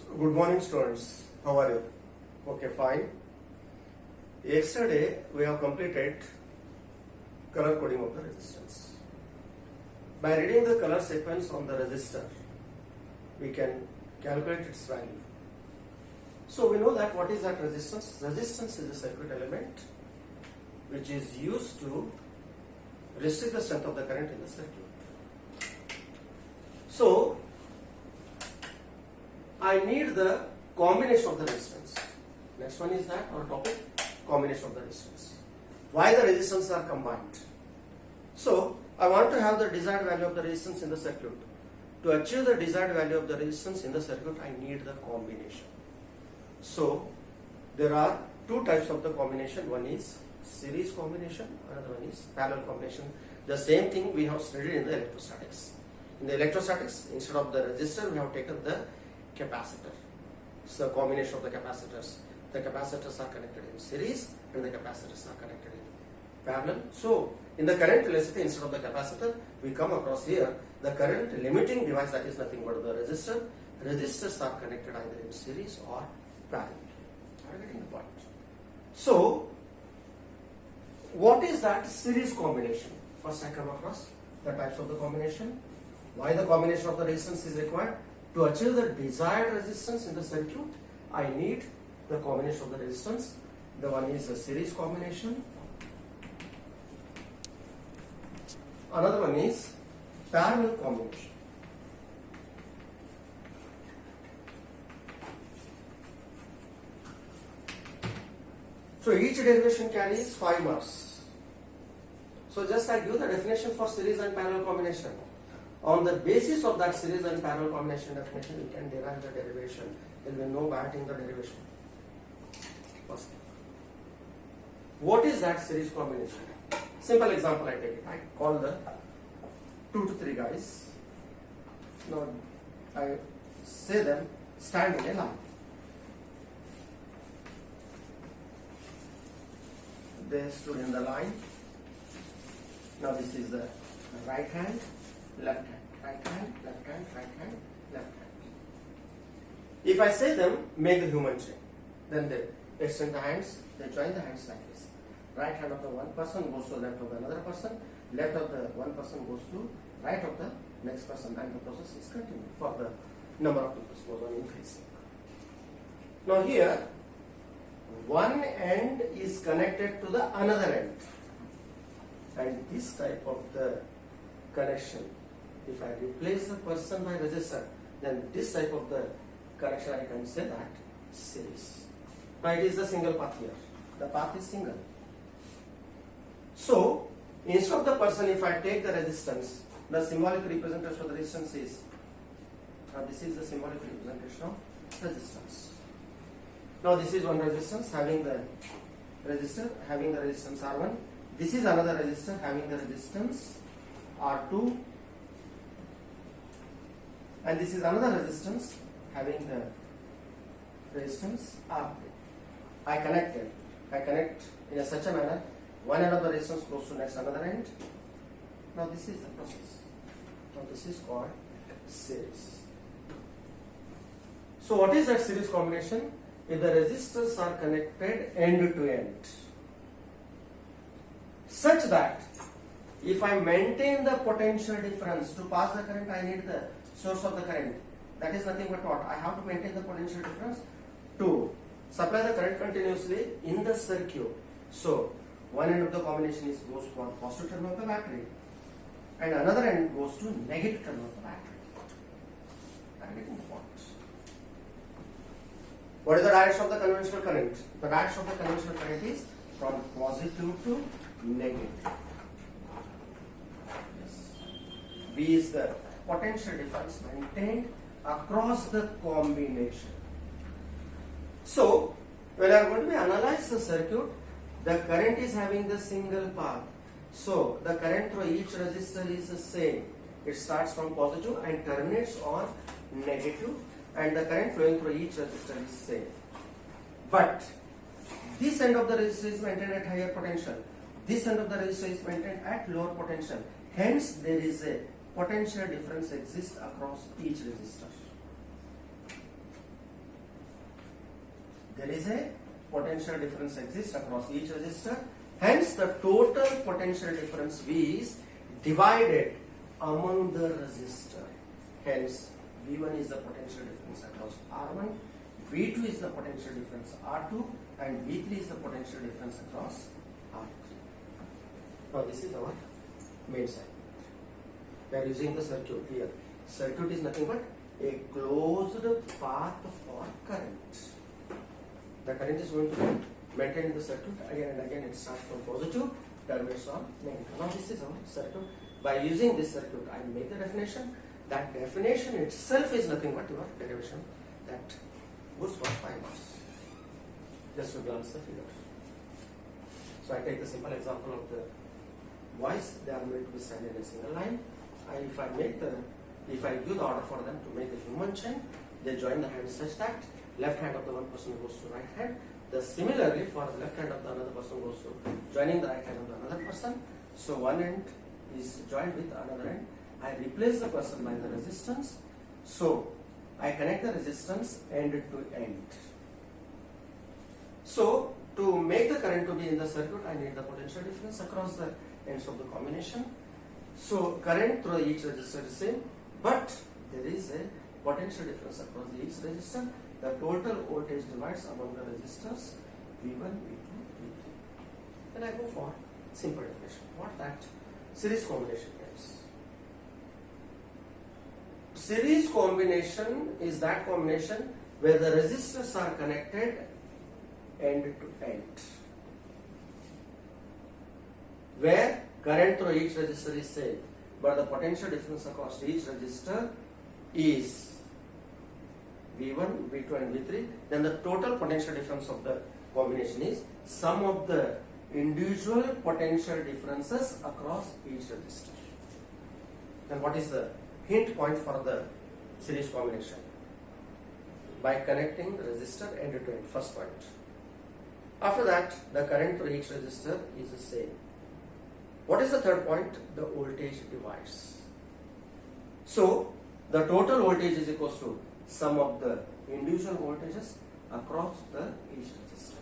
Good morning, students. How are you? Okay, fine. Yesterday we have completed color coding of the resistance. By reading the color sequence on the resistor, we can calculate its value. So we know that what is that resistance? Resistance is a circuit element which is used to restrict the strength of the current in the circuit. So I need the combination of the resistance. Next one is that our topic, combination of the resistance. Why the resistance are combined? So I want to have the desired value of the resistance in the circuit. To achieve the desired value of the resistance in the circuit, I need the combination. So there are two types of the combination. One is series combination, another one is parallel combination. The same thing we have studied in the electrostatics. In the electrostatics, instead of the resistor, we have taken the capacitor. So combination of the capacitors. The capacitors are connected in series and the capacitors are connected in parallel. So in the current electricity, instead of the capacitor, we come across here the current limiting device, that is nothing but the resistor. Resistors are connected either in series or parallel. Are you getting the point? So what is that series combination? First I come across the types of the combination. Why the combination of the resistance is required? To achieve the desired resistance in the circuit, I need the combination of the resistance. The one is a series combination. Another one is parallel combination. So each derivation carries 5 marks. So just I give the definition for series and parallel combination. On the basis of that series and parallel combination definition, you can derive the derivation. There will be no bad in the derivation. First, what is that series combination? Simple example I take it. I call the 2 to 3 guys. Now I say them stand in a line. They stood in the line. Now this is the right hand, left hand, right hand, left hand, right hand, left hand. If I say them, make the human chain, then they extend the hands, they join the hands like this. Right hand of the one person goes to the left of the another person, left of the one person goes to right of the next person, and the process is continued for the number of people goes on increasing. Now here, one end is connected to the another end, and this type of the connection, if I replace the person by resistor, then this type of the connection I can say that series. Now it is a single path here. The path is single. So instead of the person, if I take the resistance, the symbolic representation of the resistance is, this is the symbolic representation of resistance. Now this is one resistance having the resistor, having the resistance R1. This is another resistor having the resistance R2. And this is another resistance having the resistance R3. I connect in such a manner, one end of the resistance goes to next another end. Now this is the process. Now this is called series. So what is that series combination? If the resistors are connected end to end, such that if I maintain the potential difference to pass the current, I need the source of the current. That is nothing but what? I have to maintain the potential difference to supply the current continuously in the circuit. So one end of the combination goes for positive terminal of the battery, and another end goes to negative terminal of the battery. I am getting the point. What is the direction of the conventional current? The direction of the conventional current is from positive to negative. Yes. V is the potential difference maintained across the combination. So when I am going to analyze the circuit, the current is having the single path. So the current through each resistor is the same. It starts from positive and terminates on negative, and the current flowing through each resistor is same. But this end of the resistor is maintained at higher potential. This end of the resistor is maintained at lower potential. Hence, there is a potential difference exists across each resistor. there is a potential difference exists across each resistor. Hence, the total potential difference V is divided among the resistor. Hence, V1 is the potential difference across R1, V2 is the potential difference R2, and V3 is the potential difference across R3. Now, this is our main circuit. We are using the circuit here. Circuit is nothing but a closed path for current. The current is going to be maintained in the circuit again and again. It starts from positive, terminates on negative. Now, this is our circuit. By using this circuit, I make the definition. That definition itself is nothing but your derivation. That goes for 5 marks. Just to glance the figure. So I take the simple example of the boys. They are made to be stand in a single line. If I give the order for them to make a human chain, they join the hands such that left hand of the one person goes to right hand. Similarly, for the left hand of the another person goes to joining the right hand of the another person. So one end is joined with another end. I replace the person by the resistance. So I connect the resistance end to end. So to make the current to be in the circuit, I need the potential difference across the ends of the combination. So current through each resistor is same, but there is a potential difference across each resistor. The total voltage divides among the resistors V1, V2, V3. Then I go for simple definition. What that series combination is. Series combination is that combination where the resistors are connected end to end, where current through each resistor is same, but the potential difference across each resistor is V1, V2 and V3. Then the total potential difference of the combination is sum of the individual potential differences across each resistor. Then what is the hint point for the series combination? By connecting the resistor end to end, first point. After that, the current through each resistor is the same. What is the third point? The voltage divides. So, the total voltage is equal to sum of the individual voltages across the each resistor.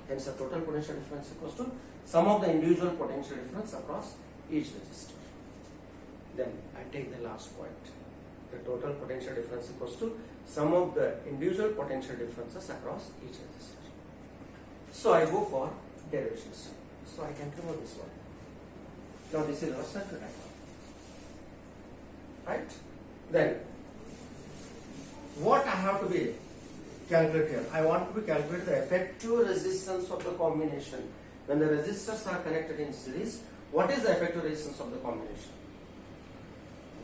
Hence, the total potential difference equals to sum of the individual potential difference across each resistor. Then, I take the last point. The total potential difference equals to sum of the individual potential differences across each resistor. So, I go for derivations. So, I can remove this one. Now, this is our circuit diagram. Right? Then, what I have to be calculate here? I want to be calculate the effective resistance of the combination. When the resistors are connected in series, what is the effective resistance of the combination?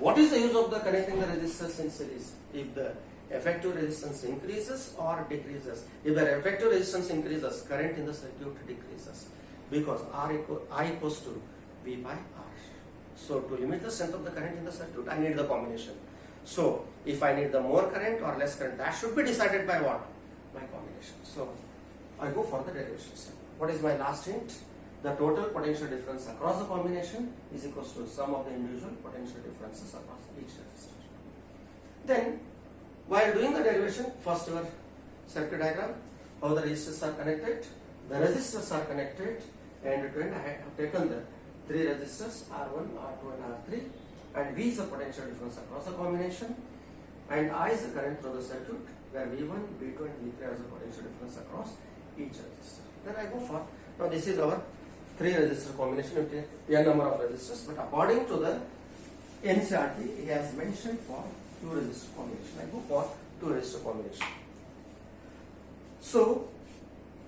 What is the use of the connecting the resistors in series? If the effective resistance increases or decreases. If the effective resistance increases, current in the circuit decreases, because I equals to V by R. So to limit the strength of the current in the circuit, I need the combination. So if I need the more current or less current, that should be decided by what? By combination. So I go for the derivations. What is my last hint? The total potential difference across the combination is equal to sum of the individual potential differences across each resistor. Then, while doing the derivation, first your circuit diagram, how the resistors are connected. The resistors are connected end to end. I have taken the three resistors R1, R2 and R3, and V is the potential difference across the combination, and I is the current through the circuit, where V1, V2 and V3 is the potential difference across each resistor. Then I go for, now this is our three resistor combination with n number of resistors, but according to the NCERT, he has mentioned for two resistor combination. I go for two resistor combination. So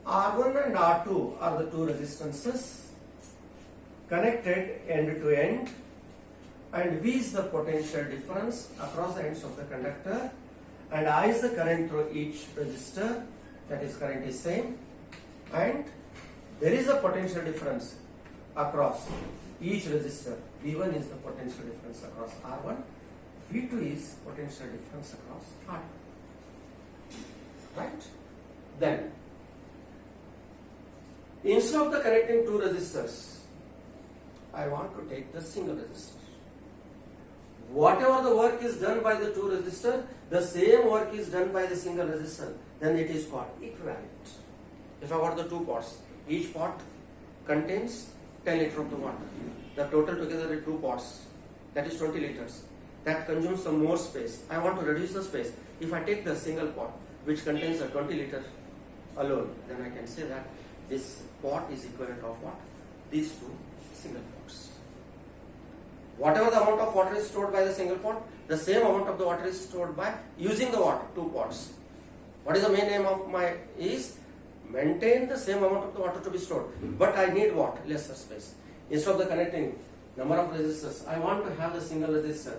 R1 and R2 are the two resistances connected end to end, and V is the potential difference across the ends of the conductor, and I is the current through each resistor, that is current is same, and there is a potential difference across each resistor. V1 is the potential difference across R1, V2 is potential difference across R2. Right? Then, instead of the connecting two resistors, I want to take the single resistor. whatever the work is done by the two resistor, the same work is done by the single resistor, then it is called equivalent. If I got the two pots, each pot contains 10 liters of the water. The total together is two pots, that is 20 liters. That consumes some more space. I want to reduce the space. If I take the single pot, which contains a 20 liter alone, then I can say that this pot is equivalent of what? These two single pots. Whatever the amount of water is stored by the single pot, the same amount of the water is stored by using the water, two pots. What is the main aim of my is maintain the same amount of the water to be stored. But I need what? Lesser space. Instead of the connecting number of resistors, I want to have the single resistor.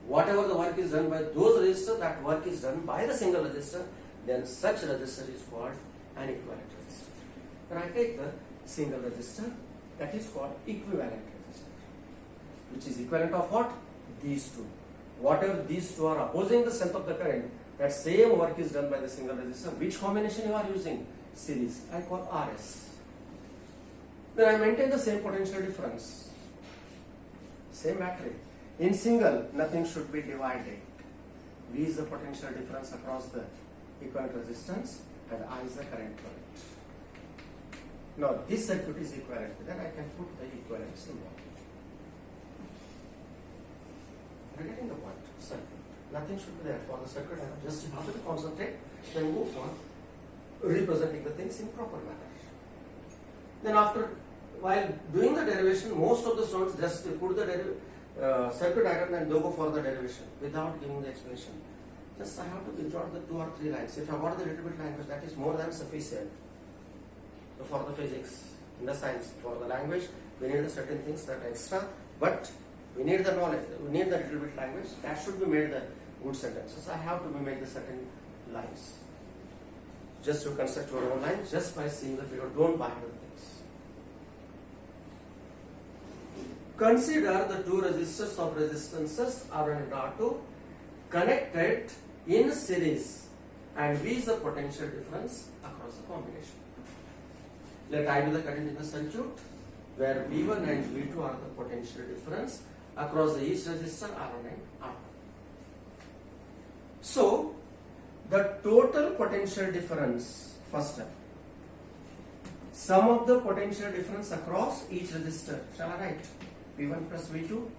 Whatever the work is done by those resistors, that work is done by the single resistor, then such resistor is called an equivalent resistor. When I take the single resistor, that is called equivalent resistor, which is equivalent of what? These two. Whatever these two are opposing the strength of the current, that same work is done by the single resistor. Which combination you are using? Series. I call RS. Then I maintain the same potential difference. Same battery. In single, nothing should be divided. V is the potential difference across the equivalent resistance and I is the current current. Now this circuit is equivalent. Then I can put the equivalent symbol. Are you getting the point? Circuit. Nothing should be there for the circuit. I just have to concentrate. Then move on representing the things in proper manner. Then after, while doing the derivation, most of the students just put the circuit diagram and go for the derivation without giving the explanation. Just I have to withdraw the 2 or 3 lines. If I got the little bit language, that is more than sufficient for the physics. In the science, for the language, we need the certain things that are extra, but we need the knowledge, we need the little bit language. That should be made the good sentences. I have to make the certain lines. Just to construct your own line, just by seeing the figure, don't buy the things. Consider the two resistors of resistances R1 and R2 connected in series, and V is the potential difference across the combination. Let I be the current in the circuit, where V1 and V2 are the potential difference across the each resistor R1 and R2. So, the total potential difference, first step, sum of the potential difference across each resistor, shall I write? V1 plus V2.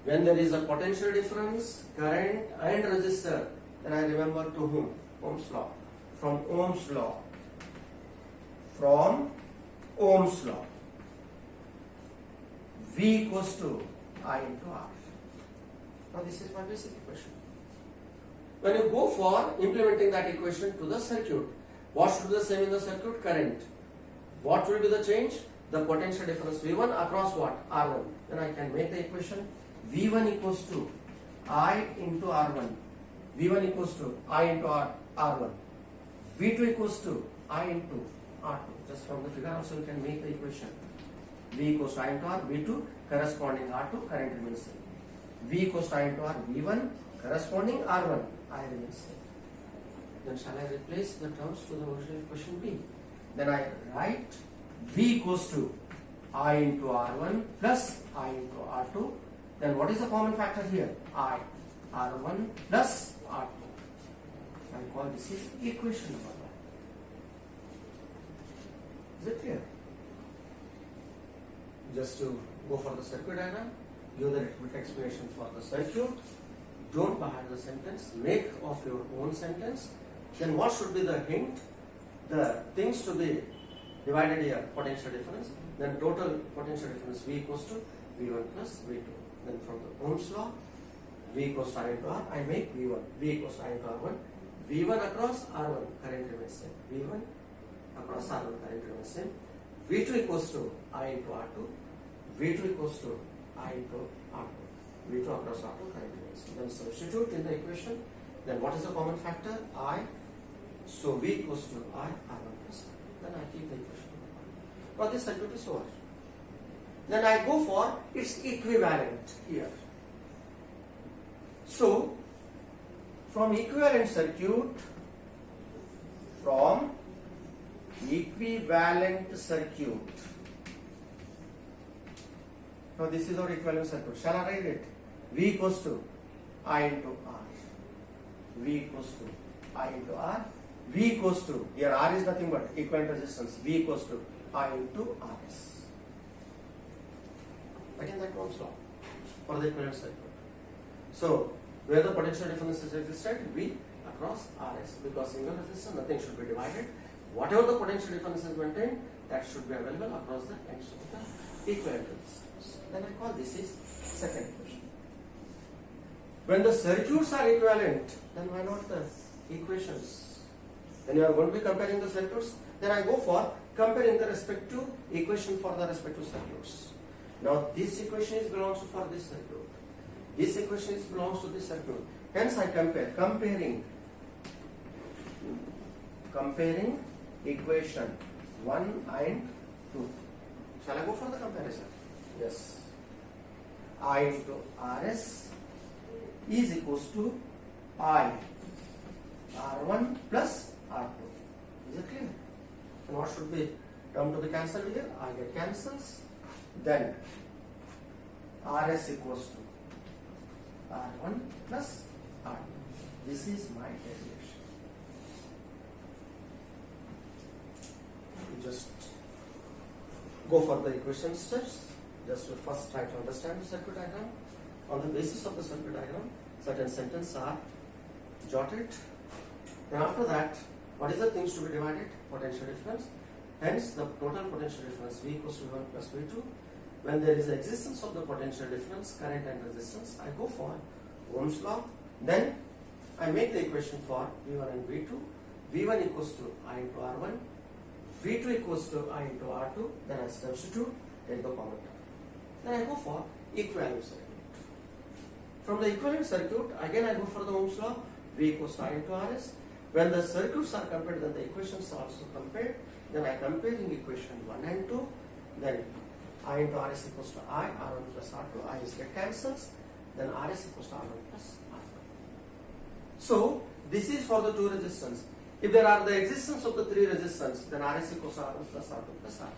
When there is a potential difference, current and resistor, then I remember to whom? Ohm's law. From Ohm's law. From Ohm's law. V equals to I into R. Now this is my basic equation. When you go for implementing that equation to the circuit, what should be the same in the circuit? Current. What will be the change? The potential difference V1 across what? R1. Then I can make the equation V1 equals to I into R1. V1 equals to I into R1. V2 equals to I into R2. Just from the figure also you can make the equation. V equals to I into R, V2 corresponding R2, current remains same. V equals to I into R, V1 corresponding R1, I remains same. Then shall I replace the terms to the original equation B? Then I write V equals to I into R1 plus I into R2. Then what is the common factor here? I. R1 plus R2. I call this is equation number 1. Is it clear? Just to go for the circuit diagram, give the little bit explanation for the circuit. Don't buy the sentence, make of your own sentence. Then what should be the hint? The things to be divided here, potential difference. Then total potential difference V equals to V1 plus V2. Then from the Ohm's law, V equals to I into R, I make V1. V equals to I into R1. V1 across R1, current remains same. V1 across R1, current remains same. V2 equals to I into R2. V2 equals to I into R2. V2 across R2, current remains same. Then substitute in the equation. Then what is the common factor? I. So V equals to I, R1 plus R2. Then I keep the equation. Now this circuit is over. Then I go for its equivalent here. So, from equivalent circuit, now this is our equivalent circuit. Shall I write it? V equals to I into R. V equals to I into R. V equals to, here R is nothing but equivalent resistance. V equals to I into Rs. Again that Ohm's law for the equivalent circuit. So where the potential difference is existed, V across Rs, because single resistor nothing should be divided. Whatever the potential difference is maintained, that should be available across the ends of the equivalent resistors. Then I call this is second equation. When the circuits are equivalent, then why not the equations? When you are going to be comparing the circuits, then I go for comparing the respective equation for the respective circuits. Now this equation is belongs to for this circuit. This equation is belongs to this circuit. Hence I compare, comparing equation 1 and 2. Shall I go for the comparison? Yes. I into Rs is equals to I R1 plus R2. Is it clear? And what should be term to be cancelled here? I get cancels. Then Rs equals to R1 plus R2. This is my derivation. Just go for the equation steps. Just to first try to understand the circuit diagram. On the basis of the circuit diagram, certain sentences are jotted. And after that, what is the things to be divided? Potential difference. Hence, the total potential difference V equals to V1 plus V2. When there is the existence of the potential difference, current and resistance, I go for Ohm's law. Then I make the equation for V1 and V2. V1 equals to I into R1. V2 equals to I into R2. Then I substitute, take the common term. Then I go for equivalent circuit. From the equivalent circuit, again I go for the Ohm's law. V equals to I into Rs. When the circuits are compared, then the equations are also compared. Then I comparing equation 1 and 2. Then I into Rs equals to I, R1 plus R2. I is get cancels. Then Rs equals to R1 plus R2. So this is for the two resistance. If there are the existence of the three resistance, then Rs equals to R1 plus R2 plus R3.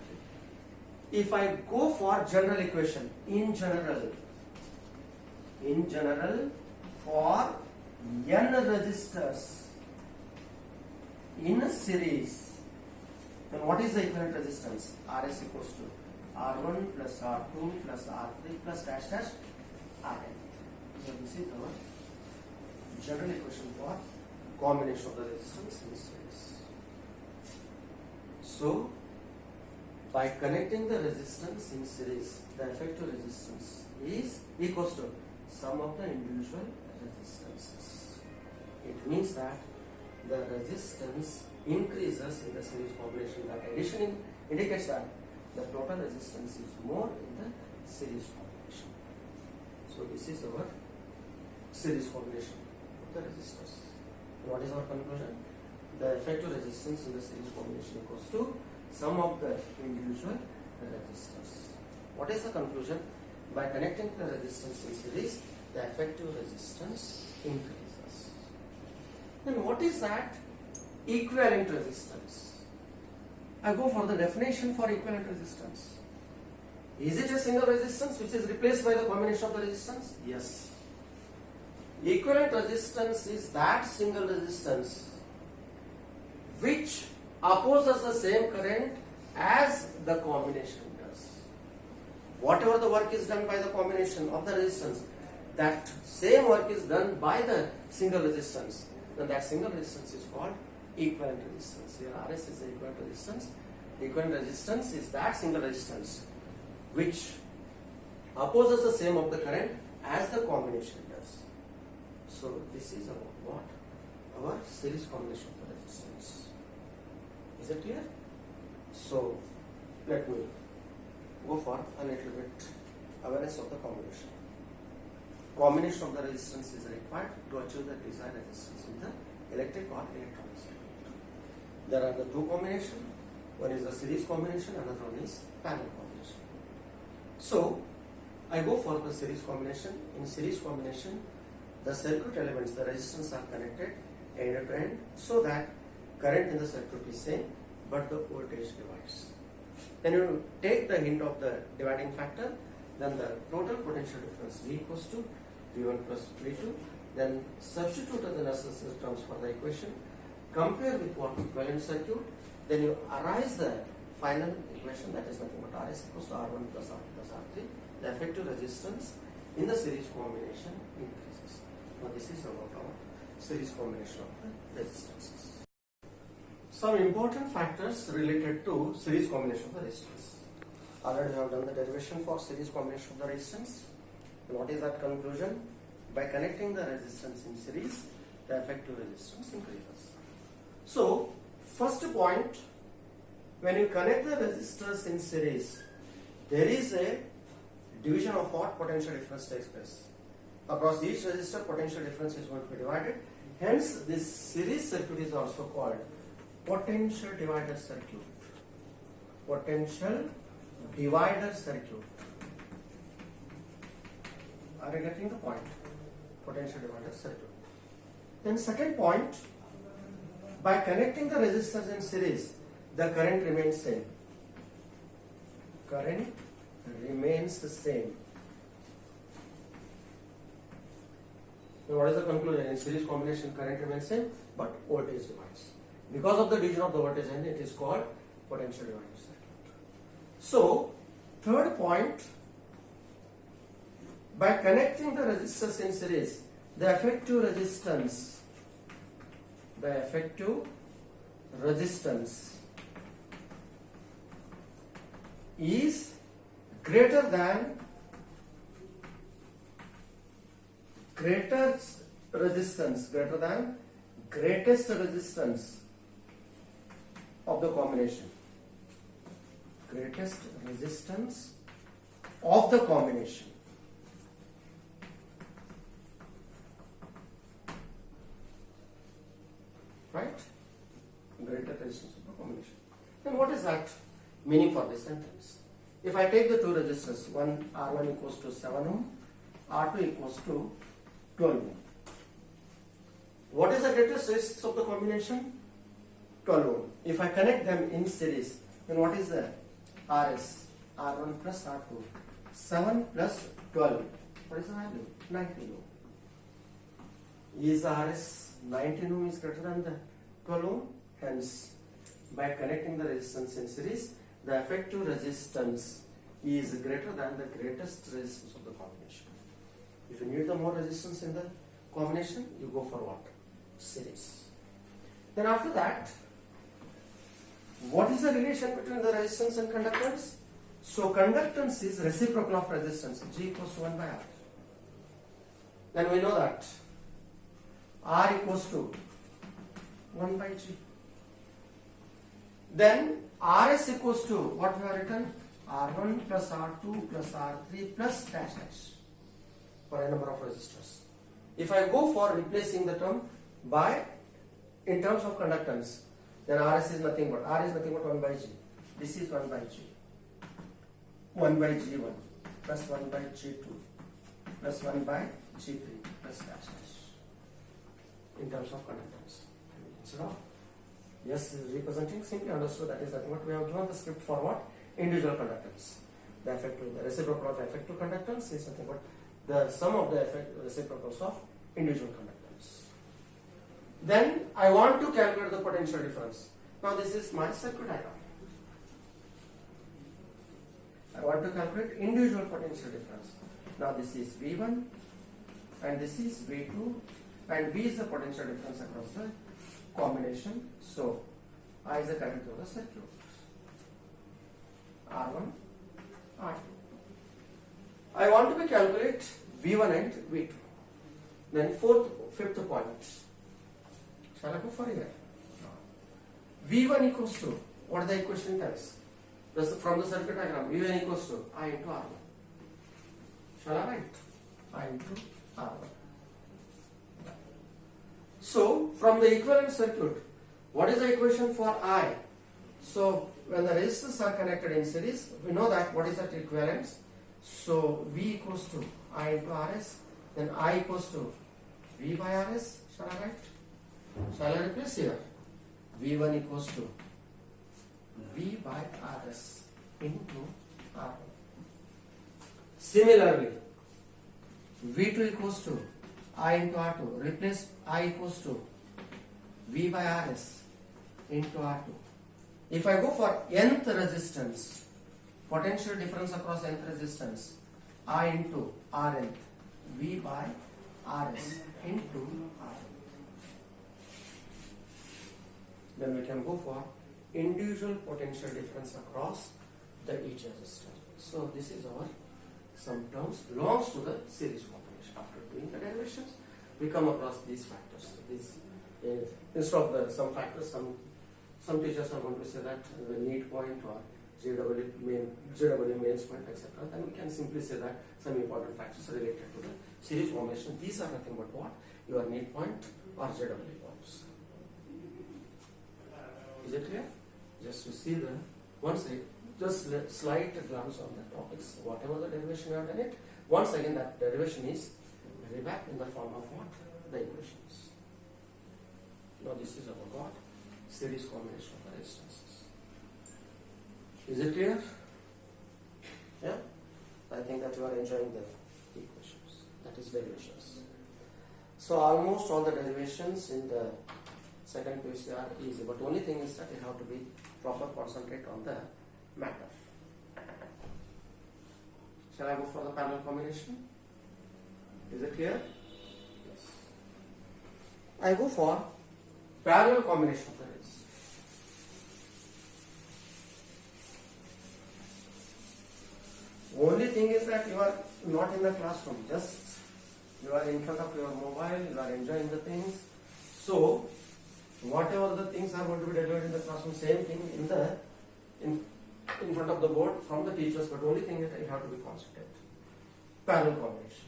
If I go for general equation, in general for n resistors in a series, then what is the equivalent resistance? Rs equals to R1 plus R2 plus R3 plus dash dash Rn. So this is our general equation for combination of the resistance in series. So by connecting the resistance in series, the effective resistance is equals to sum of the individual resistances. It means that the resistance increases in the series combination. That addition indicates that the total resistance is more in the series combination. So this is our series combination of the resistors. What is our conclusion? The effective resistance in the series combination equals to sum of the individual resistors. What is the conclusion? By connecting the resistance in series, the effective resistance increases. Then what is that equivalent resistance? I go for the definition for equivalent resistance. Is it a single resistance which is replaced by the combination of the resistance? Yes. Equivalent resistance is that single resistance which opposes the same current as the combination does. Whatever the work is done by the combination of the resistance, that same work is done by the single resistance, then that single resistance is called equivalent resistance. Here Rs is the equivalent resistance. Equivalent resistance is that single resistance which opposes the same of the current as the combination does. So this is about what? Our series combination of the resistance. Is it clear? So let me go for a little bit awareness of the combination. Combination of the resistance is required to achieve the desired resistance in the electric or electronic circuit. There are the two combinations. One is the series combination, another one is parallel combination. So I go for the series combination. In series combination, the circuit elements, the resistance are connected end to end so that current in the circuit is same but the voltage divides. Then you take the hint of the dividing factor, then the total potential difference V equals to V1 plus V2. Then substitute the necessary terms for the equation. Compare with what equivalent circuit. Then you arise the final equation, that is nothing but Rs equals to R1 plus R2 plus R3. The effective resistance in the series combination increases. Now this is about our series combination of the resistances. Some important factors related to series combination of the resistance. Already we have done the derivation for series combination of the resistance. And what is that conclusion? By connecting the resistance in series, the effective resistance increases. So, first point, when you connect the resistors in series, there is a division of what potential difference takes place. Across each resistor, potential difference is going to be divided. Hence, this series circuit is also called potential divider circuit. Potential divider circuit. Are you getting the point? Potential divider circuit. Then second point, by connecting the resistors in series, the current remains same. Current remains the same. Now what is the conclusion? In series combination, current remains same, but voltage divides. Because of the division of the voltage, and it is called potential divider circuit. So, third point, by connecting the resistors in series, the effective resistance is greater than greatest resistance of the combination. Greatest resistance of the combination. Right? Greater resistance of the combination. Then what is that meaning for this sentence? If I take the two resistors, one R1 equals to 7 ohm, R2 equals to 12 ohm. What is the greatest resistance of the combination? 12 ohm. If I connect them in series, then what is the RS? R1 plus R2. 7 plus 12. What is the value? 19 ohm. Is the RS 19 ohm is greater than the 12 ohm? Hence, by connecting the resistance in series, the effective resistance is greater than the greatest resistance of the combination. If you need the more resistance in the combination, you go for what? Series. Then after that, what is the relation between the resistance and conductance? So conductance is reciprocal of resistance, G equals to 1 by R. Then we know that R equals to 1 by G. Then RS equals to what we have written? R1 plus R2 plus R3 plus dash dash for a number of resistors. If I go for replacing the term by in terms of conductance, then RS is nothing but 1 by G. This is 1 by G. 1 by G1 plus 1 by G2 plus 1 by G3 plus dash dash in terms of conductance. Instead of yes, representing simply understood, that is nothing but we have given the script for what? Individual conductance. The reciprocal of effective conductance is nothing but the sum of the reciprocals of individual conductance. Then I want to calculate the potential difference. Now this is my circuit diagram. I want to calculate individual potential difference. Now this is V1 and this is V2 and V is the potential difference across the combination. So I is the current through the circuit. R1, R2. I want to calculate V1 and V2. Then fifth point. Shall I go for here? V1 equals to, what the equation tells? From the circuit diagram, V1 equals to I into R1. Shall I write? I into R1. So, from the equivalent circuit, what is the equation for I? So, when the resistors are connected in series, we know that what is that equivalence? So, V equals to I into Rs, then I equals to V by Rs. Shall I write? Shall I replace here? V1 equals to V by Rs into R1. Similarly, V2 equals to I into R2. Replace I equals to V by RS into R2. If I go for nth resistance, potential difference across nth resistance, I into Rn, V by Rs into Rn. Then we can go for individual potential difference across the each resistor. So this is our some terms belongs to the series combination. After doing the derivations, we come across these factors. Instead of the some factors, some teachers are going to say that the need point or JW mains point, etc. Then we can simply say that some important factors related to the series combination. These are nothing but what? Your need point or JW points. Is it clear? Just to see the once again, just slight glance on the topics. Whatever the derivation you have done it, once again that derivation is back in the form of what? The equations. Now this is about what? Series combination of the resistances. Is it clear? Yeah? I think that you are enjoying the equations. That is derivations. So almost all the derivations in the second phase are easy, but only thing is that you have to be proper concentrate on the matter. Shall I go for the parallel combination? Is it clear? Yes. I go for parallel combination of the resistors. Only thing is that you are not in the classroom, just you are in front of your mobile, you are enjoying the things. So whatever the things are going to be delivered in the classroom, same thing in front of the board from the teachers, but only thing is that you have to be concentrated. Parallel combination.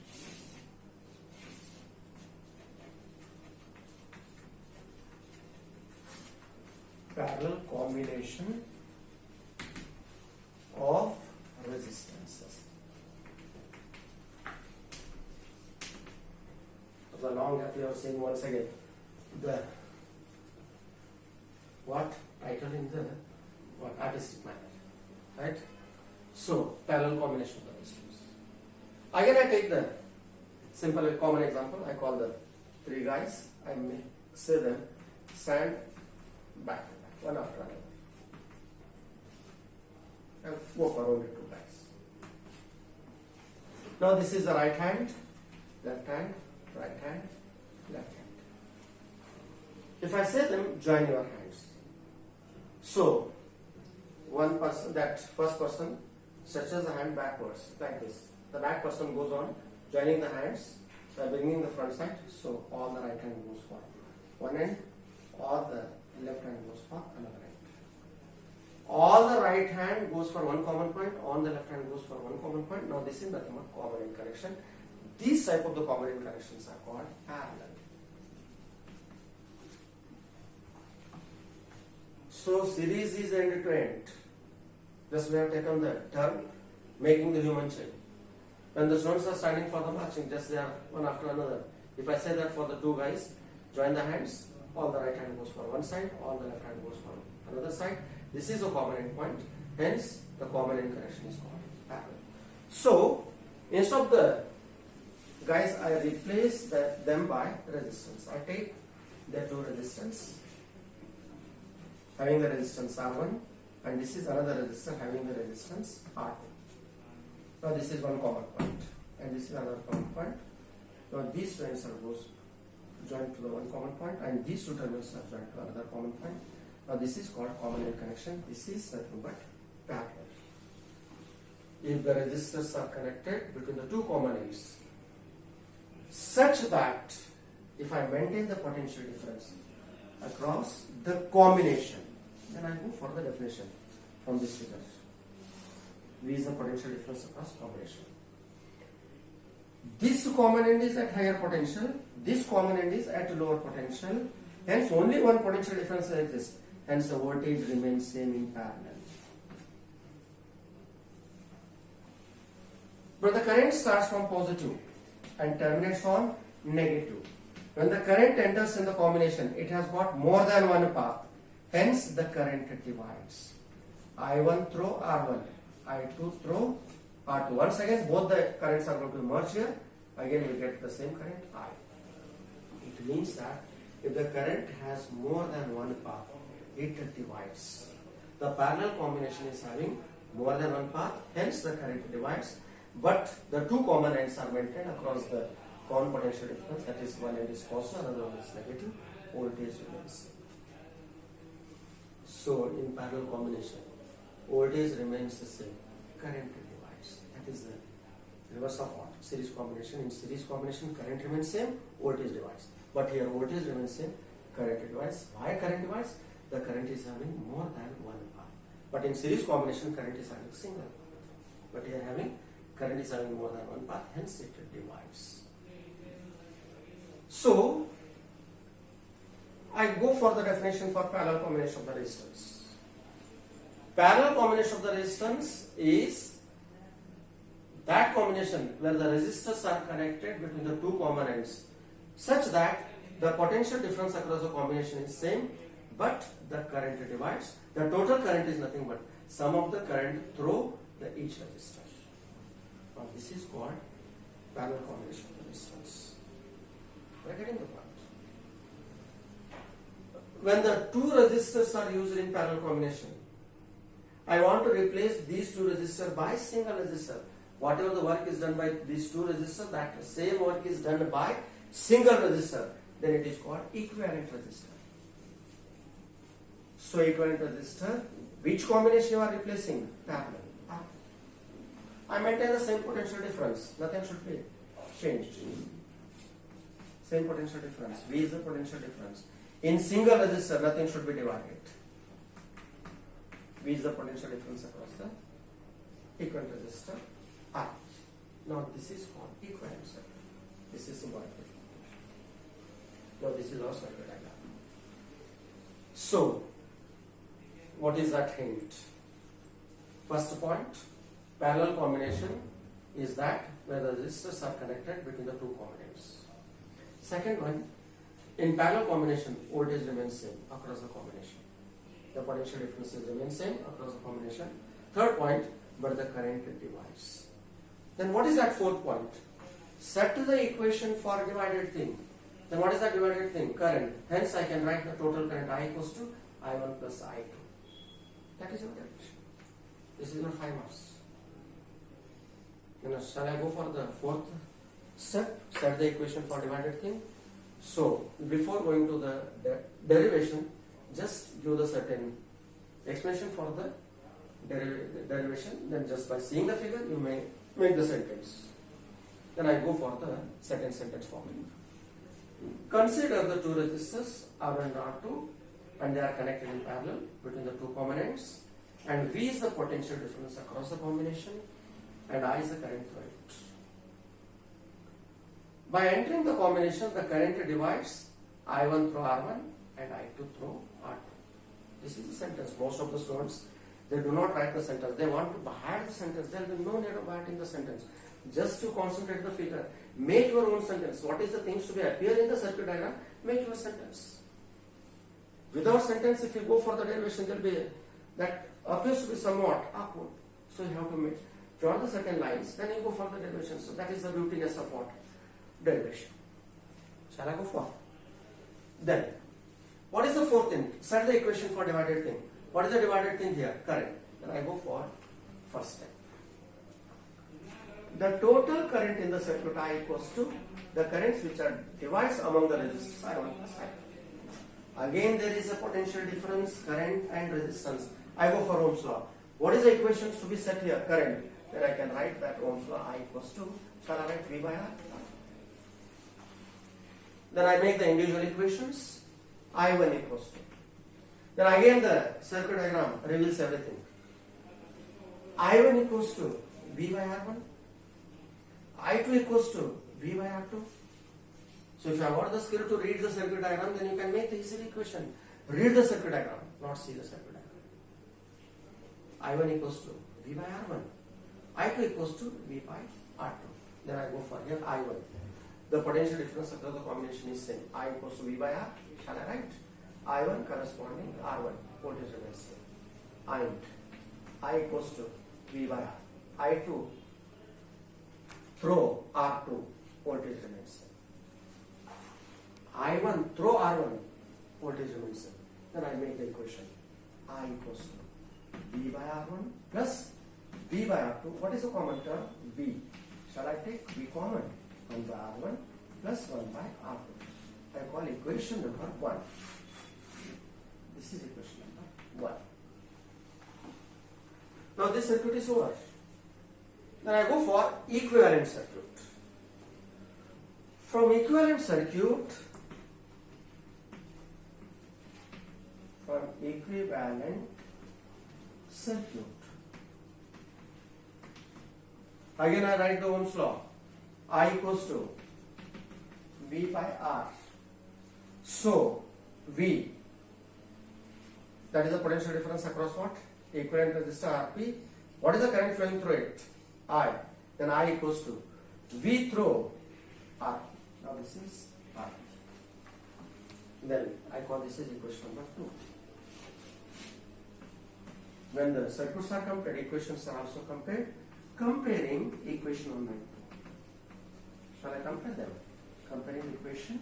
Parallel combination of resistances. The long gap you are seeing once again. The what title in the what artistic manner, right? So parallel combination of the resistors. Again, I take the simple common example. I call the three guys. I may say them stand back to back, one after another. I walk around the two guys. Now this is the right hand, left hand, right hand, left hand. If I say them, join your hands. So one person, that first person stretches the hand backwards like this. The back person goes on joining the hands by bringing the front side. So all the right hand goes for one end, or the left hand goes for another end. All the right hand goes for one common point, on the left hand goes for one common point. Now this is nothing but common end connection. These type of the common end connections are called parallel. So series is end to end. Just we have taken the term making the human chain. When the students are standing for the marching, just they are one after another. If I say that for the two guys, join the hands, all the right hand goes for one side, all the left hand goes for another side. This is a common end point, hence the common end connection is called parallel. So instead of the guys, I replace them by resistance. I take the two resistance having the resistance R1, and this is another resistor having the resistance R2. Now this is one common point, and this is another common point. Now these two ends are joined to the one common point, and these two terminals are joined to another common point. Now this is called common end connection. This is nothing but parallel. If the resistors are connected between the two common ends, such that if I maintain the potential difference across the combination, then I go for the definition from this figure. V is the potential difference across combination. This common end is at higher potential, this common end is at lower potential, hence only one potential difference exists, hence the voltage remains same in parallel. But the current starts from positive and terminates on negative. When the current enters in the combination, it has got more than one path, hence the current divides. I1 through R1, I2 through R2. Once again, both the currents are going to merge here, again we get the same current I. It means that if the current has more than one path, it divides. The parallel combination is having more than one path, hence the current divides, but the two common ends are maintained across the common potential difference, that is one end is positive, another one is negative, voltage remains. So in parallel combination, voltage remains the same, current divides. That is the reverse of what? Series combination. In series combination, current remains same, voltage divides. But here voltage remains same, current divides. Why current divides? The current is having more than one path. But in series combination, current is having single. But here current is having more than one path, hence it divides. So I go for the definition for parallel combination of the resistance. Parallel combination of the resistance is that combination where the resistors are connected between the two common ends such that the potential difference across the combination is same, but the current divides. The total current is nothing but sum of the current through each resistor. Now this is called parallel combination of the resistance. We are getting the point. When the two resistors are used in parallel combination, I want to replace these two resistors by single resistor. Whatever the work is done by these two resistors, that same work is done by single resistor. Then it is called equivalent resistor. So equivalent resistor, which combination you are replacing? Parallel. I maintain the same potential difference. Nothing should be changed. Same potential difference. V is the potential difference. In single resistor, nothing should be divided. V is the potential difference across the equivalent resistor I. Now this is called equivalent circuit. This is symbolic. Now this is our circuit diagram. So, what is that hint? First point, parallel combination is that where the resistors are connected between the two components. Second one, in parallel combination, voltage remains same across the combination. The potential differences remain same across the combination. Third point, but the current divides. Then what is that fourth point? Set to the equation for divided thing. Then what is that divided thing? Current. Hence I can write the total current I equals to I1 plus I2. That is your derivation. This is your 5 marks. Now shall I go for the fourth step? Set the equation for divided thing. So before going to the derivation, just give the certain explanation for the derivation. Then just by seeing the figure, you may make the sentence. Then I go for the second sentence formula. Consider the two resistors R1 and R2, and they are connected in parallel between the two components, and V is the potential difference across the combination, and I is the current through it. By entering the combination, the current divides I1 through R1 and I2 through R2. This is the sentence. Most of the students, they do not write the sentence. They want to hide the sentence. There will be no need of writing the sentence. Just to concentrate the figure. Make your own sentence. What is the things to be appear in the circuit diagram? Make your sentence. Without sentence, if you go for the derivation, there will be that appears to be somewhat awkward. So you have to draw the certain lines, then you go for the derivation. So that is the beautiness of what? Derivation. Shall I go for? Then, what is the fourth thing? Set the equation for divided thing. What is the divided thing here? Current. Then I go for first step. The total current in the circuit I equals to the currents which are divides among the resistors I1 plus I2. Again there is a potential difference, current and resistance. I go for Ohm's law. What is the equations to be set here? Current. Then I can write that Ohm's law I equals to, shall I write V by R? Then I make the individual equations. I1 equals to. Then again the circuit diagram reveals everything. I1 equals to V by R1. I2 equals to V by R2. So if you have got the skill to read the circuit diagram, then you can make the easy equation. Read the circuit diagram, not see the circuit diagram. I1 equals to V by R1. I2 equals to V by R2. Then I go for here I1. The potential difference across the combination is same. I equals to V by R. Shall I write? I1 corresponding R1. Voltage remains same. And I equals to V by R. I2 through R2. voltage remains same. I1 through R1, voltage remains same. Then I make the equation I equals to V by R1 plus V by R2. What is the common term? V. Shall I take V common? 1 by R1 plus 1 by R2. I call equation number 1. This is equation number 1. Now this circuit is over. Then I go for equivalent circuit. From equivalent circuit, again I write the Ohm's law. I equals to V by R. So V, that is the potential difference across what? Equivalent resistor Rp. What is the current flowing through it? I. Then I equals to V through R. Now this is R. Then I call this as equation number 2. When the circuits are compared, equations are also compared. Comparing equation 1 and 2. Shall I compare them? Comparing equation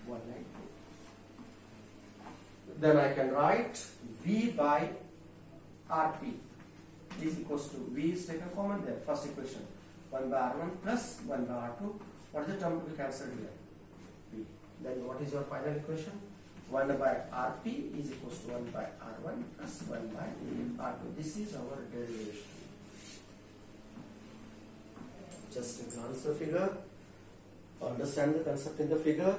1 and 2. Then I can write V by Rp is equals to V is taken common there. First equation 1 by R1 plus 1 by R2. What is the term to be cancelled here? V. Then what is your final equation? 1 by Rp is equals to 1 by R1 plus 1 by R2. This is our derivation. Just glance the figure, understand the concept in the figure,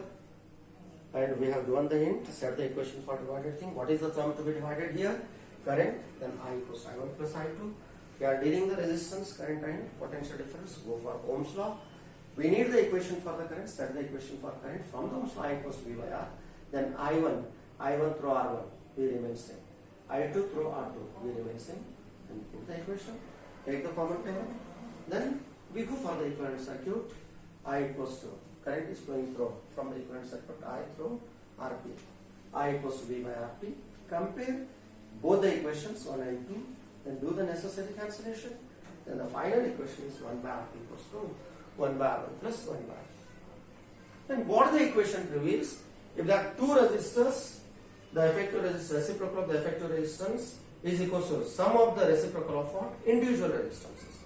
and we have given the hint, set the equation for divided thing. What is the term to be divided here? Current, then I equals I1 plus I2. We are dealing the resistance, current and potential difference. Go for Ohm's law. We need the equation for the current, set the equation for current. From the Ohm's law, I equals V by R. Then I1 through R1, V remains same. I2 through R2, V remains same. And put the equation, take the common term. Then we go for the equivalent circuit. I equals to, current is flowing through, from the equivalent circuit, I through Rp. I equals to V by Rp. Compare both the equations 1 and 2. Then do the necessary cancellation. Then the final equation is 1 by Rp equals to 1 by R1 plus 1 by R2. Then what the equation reveals? If there are two resistors, the effective reciprocal of the effective resistance is equal to sum of the reciprocal of what? Individual resistances.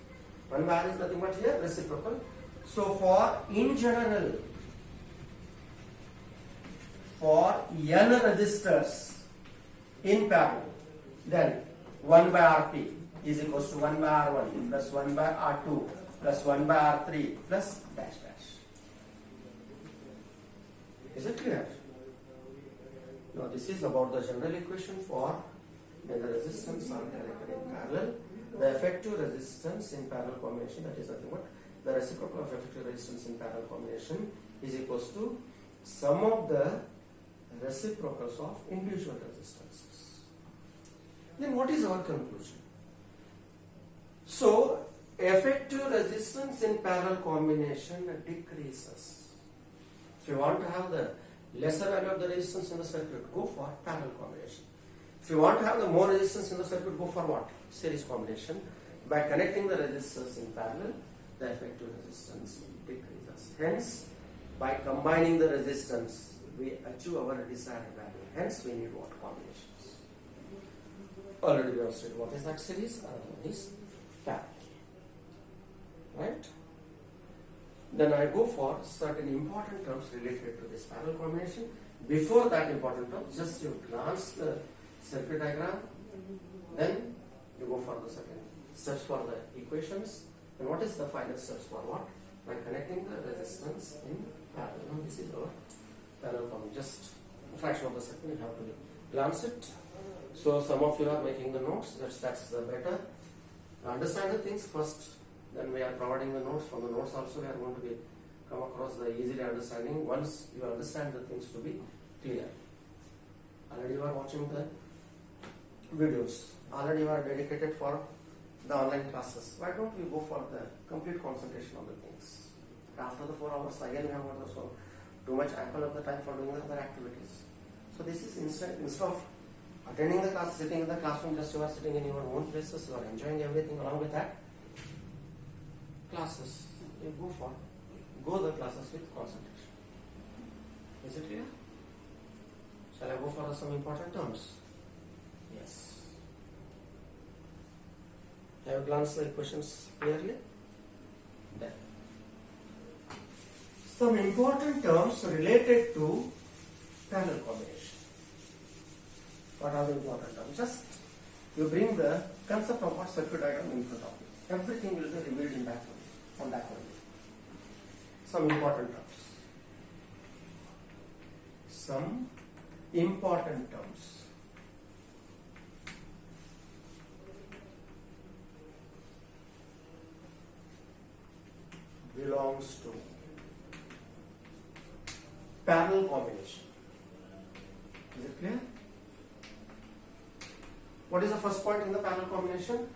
1 by R is nothing but here reciprocal. So for in general, for n resistors in parallel, then 1 by Rp is equals to 1 by R1 plus 1 by R2 plus 1 by R3 plus dash dash. Is it clear? Now this is about the general equation for when the resistance are connected in parallel. The effective resistance in parallel combination, that is nothing but the reciprocal of effective resistance in parallel combination is equals to sum of the reciprocals of individual resistances. Then what is our conclusion? So effective resistance in parallel combination decreases. If you want to have the lesser value of the resistance in the circuit, go for parallel combination. If you want to have the more resistance in the circuit, go for what? Series combination. By connecting the resistors in parallel, the effective resistance decreases. Hence, by combining the resistance, we achieve our desired value. Hence, we need what? Combinations. Already we have said what is that series? One is parallel. Right? Then I go for certain important terms related to this parallel combination. Before that important term, just you glance the circuit diagram, then you go for the certain steps for the equations. And what is the final steps for what? By connecting the resistance in parallel. Now this is our parallel combination. Just a fraction of the second, you have to glance it. So some of you are making the notes. That's the better. Understand the things first. Then we are providing the notes. From the notes also we are going to be come across the easily understanding once you understand the things to be clear. Already you are watching the videos. Already you are dedicated for the online classes. Why don't we go for the complete concentration on the things? After the 4 hours again we have got so too much ample of the time for doing the other activities. So this is instead of attending the class, sitting in the classroom, just you are sitting in your own places, you are enjoying everything along with that. Classes, you go go the classes with concentration. Is it clear? Shall I go for some important terms? Yes. Have you glanced the questions clearly? Then some important terms related to parallel combination. What are the important terms? Just you bring the concept of what circuit diagram in front of you. Everything will be revealed in that one, on that one. Some important terms. Some important terms. Belongs to parallel combination. Is it clear? What is the first point in the parallel combination?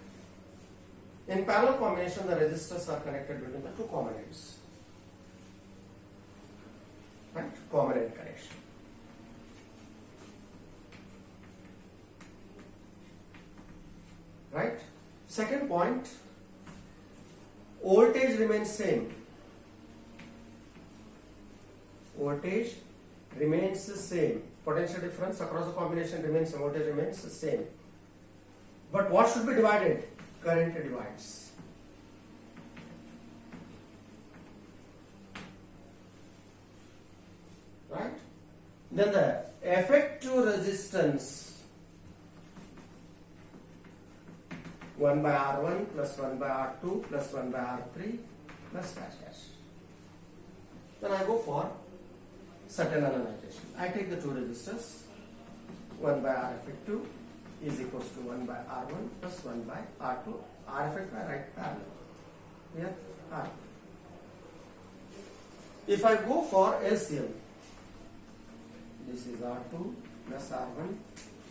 In parallel combination, the resistors are connected between the two common ends. Right? Common end connection. Right? Second point, voltage remains same. Voltage remains the same. Potential difference across the combination remains, voltage remains the same. But what should be divided? Current divides. Right? Then the effective resistance 1 by R1 plus 1 by R2 plus 1 by R3 plus dash dash. Then I go for certain analyzation. I take the two resistors. 1 by R effective is equals to 1 by R1 plus 1 by R2. R effective I write parallel. Here R. If I go for LCM, this is R2 plus R1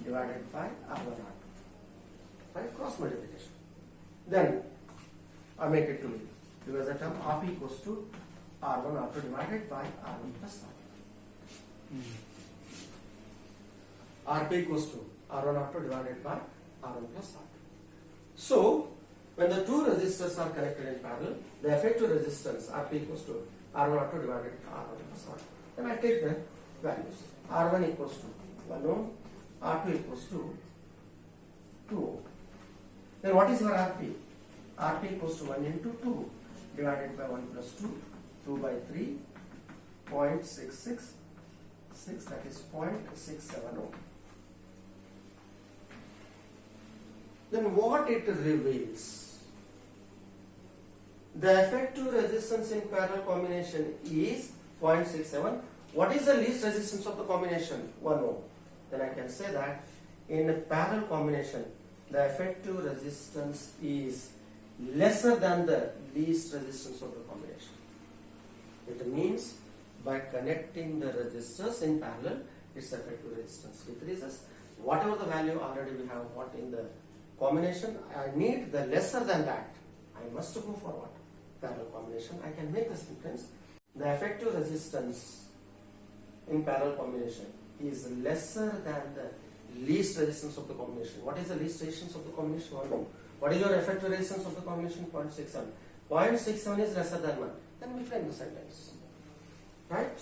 divided by R1 R2. Right? Cross multiplication. Then I make it to be because the term RP equals to R1 R2 divided by R1 plus R2. RP equals to R1 R2 divided by R1 plus R2. So when the two resistors are connected in parallel, the effective resistance RP equals to R1 R2 divided by R1 plus R2. Then I take the values. R1 equals to 1 ohm, R2 equals to 2 ohm. Then what is your RP? RP equals to 1 into 2 divided by 1 plus 2, 2 by 3, 0.666, that is 0.67 ohm. Then what it reveals? The effective resistance in parallel combination is 0.67. What is the least resistance of the combination? 1 ohm. Then I can say that in a parallel combination, the effective resistance is lesser than the least resistance of the combination. It means by connecting the resistors in parallel, its effective resistance decreases. Whatever the value already we have got in the combination, I need the lesser than that. I must go for what? Parallel combination. I can make the sentence. The effective resistance in parallel combination is lesser than the least resistance of the combination. What is the least resistance of the combination? 1 ohm. What is your effective resistance of the combination? 0.67. 0.67 is lesser than 1. Then we frame the sentence. Right?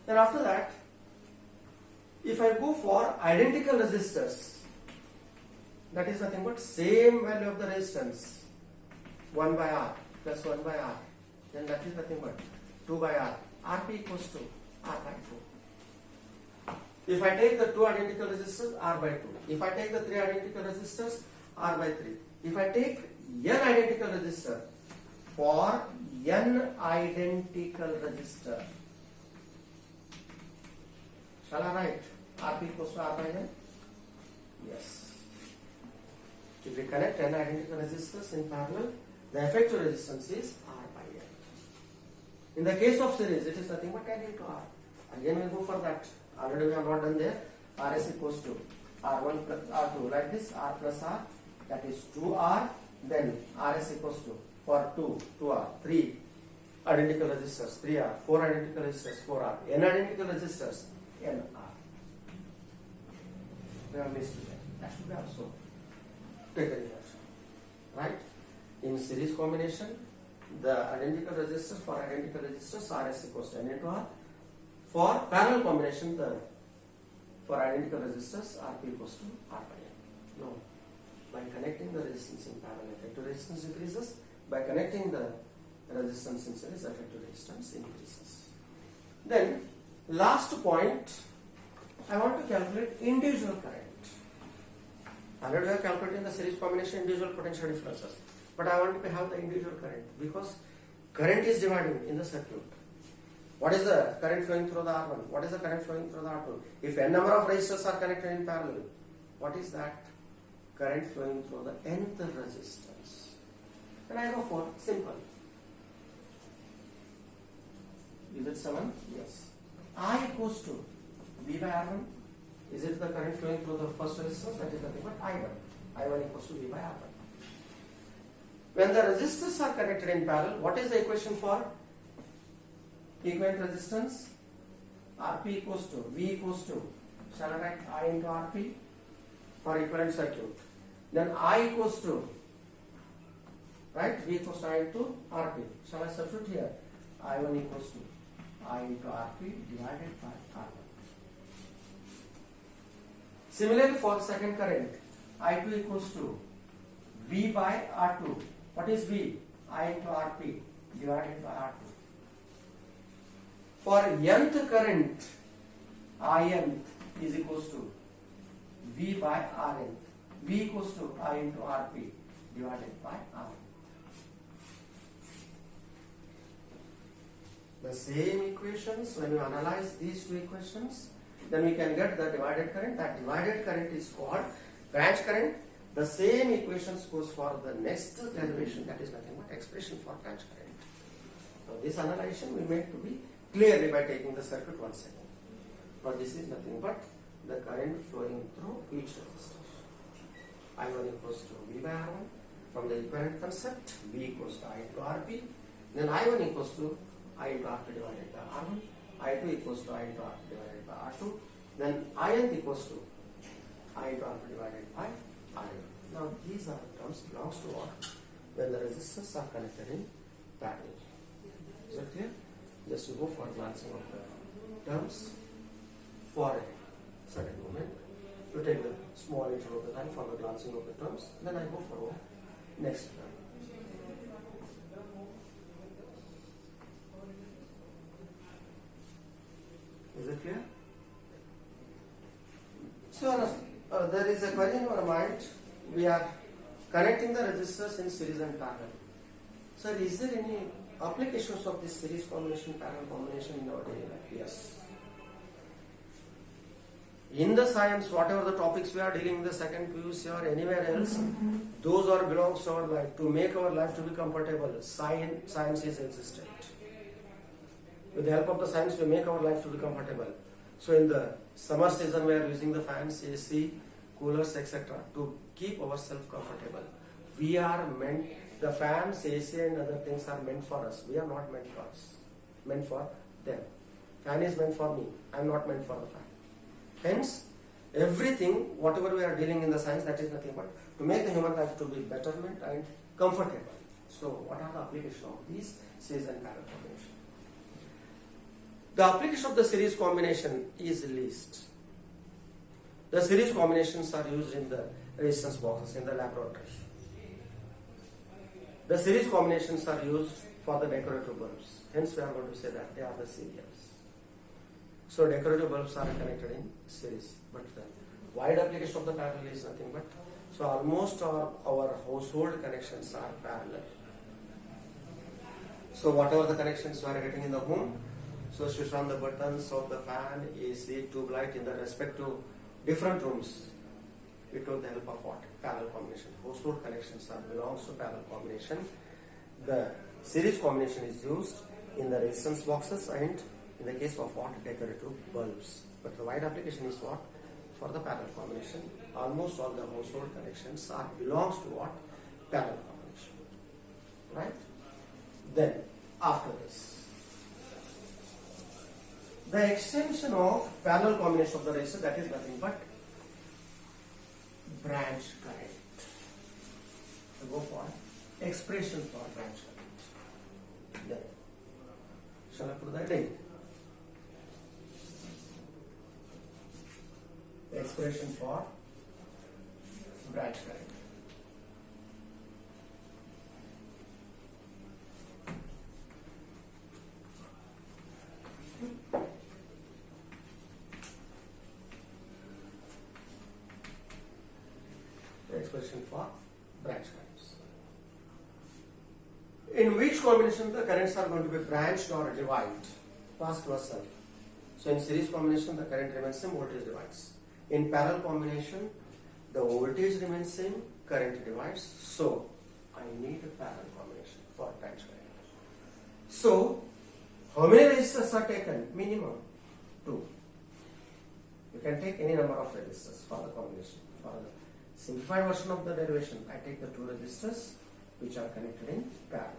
Then after that, if I go for identical resistors, that is nothing but same value of the resistance, 1 by R plus 1 by R, then that is nothing but 2 by R. RP equals to R by 2. If I take the two identical resistors, R by 2. If I take the three identical resistors, R by 3. If I take n identical resistor, for n identical resistor, shall I write RP equals to R by n? Yes. If we connect n identical resistors in parallel, the effective resistance is R by n. In the case of series, it is nothing but n into R. Again, we go for that. Already we have not done there. Rs equals to R1 plus R2, like this, R plus R, that is 2R. Then Rs equals to, for 2R, 3 identical resistors, 3R, 4 identical resistors, 4R, n identical resistors, nR. We have missed that. That should be also taken here. Right? In series combination, the identical resistors for identical resistors Rs equals to N into R. For parallel combination, the for identical resistors Rp equals to R by N. No. By connecting the resistance in parallel, effective resistance increases. By connecting the resistance in series, effective resistance increases. Then, last point, I want to calculate individual current. Already we have calculated in the series combination individual potential differences. But I want to have the individual current because current is dividing in the circuit. What is the current flowing through the R1? What is the current flowing through the R2? If n number of resistors are connected in parallel, what is that? Current flowing through the nth resistance. Then I go for simple. Is it 7? Yes. I equals to V by R1. Is it the current flowing through the first resistance? That is nothing but I1. I1 equals to V by R1. When the resistors are connected in parallel, what is the equation for equivalent resistance? Rp equals to V equals to, shall I write I into Rp for equivalent circuit? Then I equals to, right, V equals to I into Rp. Shall I substitute here? I1 equals to I into Rp divided by R1. Similarly for second current, I2 equals to V by R2. What is V? I into Rp divided by R2. For nth current, In is equals to V by Rn. V equals to I into Rp divided by R. The same equations, when you analyze these two equations, then we can get the divided current. That divided current is called branch current. The same equations goes for the next derivation, that is nothing but expression for branch current. Now this analysis we made to be clearly by taking the circuit once again. Now this is nothing but the current flowing through each resistor. I1 equals to V by R1. From the equivalent concept, V equals to I into Rp. Then I1 equals to I into Rp divided by R1. I2 equals to I into Rp divided by R2. Then In equals to I into Rp divided by Rn. Now these are the terms belongs to what? When the resistors are connected in parallel. Is that clear? Just to go for glancing of the terms for a certain moment. You take the small interval of the time for the glancing of the terms. Then I go for next term. Is it clear? So there is a query in our mind. We are connecting the resistors in series and parallel. Sir, is there any applications of this series combination, parallel combination in our daily life? Yes. In the science, whatever the topics we are dealing in the second PUC or anywhere else, those are belongs to our life. To make our life to be comfortable, science is existent. With the help of the science, we make our life to be comfortable. So in the summer season, we are using the fans, AC, coolers, etc. to keep ourselves comfortable. We are meant, the fans, AC and other things are meant for us. We are not meant for us. Meant for them. Fan is meant for me. I am not meant for the fan. Hence, everything, whatever we are dealing in the science, that is nothing but to make the human life to be betterment and comfortable. So, what are the applications of these series and parallel combination? The application of the series combination is least. The series combinations are used in the resistance boxes in the laboratory. The series combinations are used for the decorative bulbs. Hence, we are going to say that they are the serials. So decorative bulbs are connected in series, but the wide application of the parallel is nothing but, so almost our household connections are parallel. So whatever the connections we are getting in the home, so switch on the buttons of the fan, AC, tube light in the respective different rooms. We took the help of what? Parallel combination. Household connections are belongs to parallel combination. The series combination is used in the resistance boxes and in the case of what? Decorative bulbs. But the wide application is what? For the parallel combination. Almost all the household connections are belongs to what? Parallel combination. Right? Then, after this, the extension of parallel combination of the resistor, that is nothing but branch current. So go for expression for branch current. Shall I put the heading? Expression for branch current. Expression for branch currents. In which combination the currents are going to be branched or divided? Past versa. So in series combination the current remains same, voltage divides. In parallel combination the voltage remains same, current divides. So I need a parallel combination for branch current. So how many resistors are taken? Minimum 2. You can take any number of resistors for the combination. For the simplified version of the derivation, I take the 2 resistors which are connected in parallel.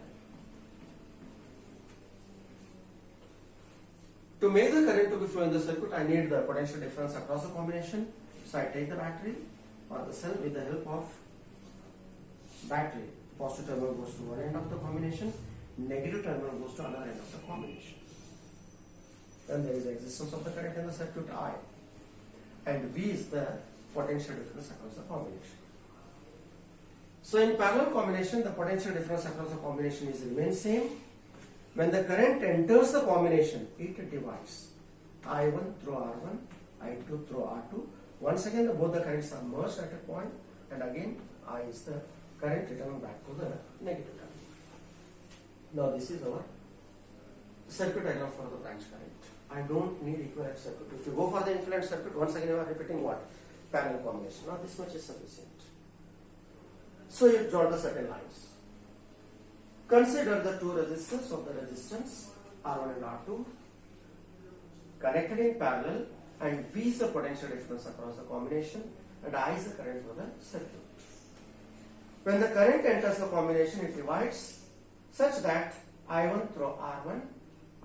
To make the current to be flow in the circuit, I need the potential difference across the combination. So I take the battery or the cell with the help of battery. Positive terminal goes to one end of the combination, negative terminal goes to another end of the combination. Then there is the existence of the current in the circuit I, and V is the potential difference across the combination. So in parallel combination, the potential difference across the combination is remain same. When the current enters the combination, it divides. I1 through R1, I2 through R2. Once again, both the currents are merged at a point, and again I is the current returning back to the negative terminal. Now this is our circuit diagram for the branch current. I don't need equivalent circuit. If you go for the equivalent circuit, once again you are repeating what? Parallel combination. Now this much is sufficient. So you draw the certain lines. Consider the 2 resistors of the resistance R1 and R2 connected in parallel, and V is the potential difference across the combination, and I is the current for the circuit. When the current enters the combination, it divides such that I1 through R1,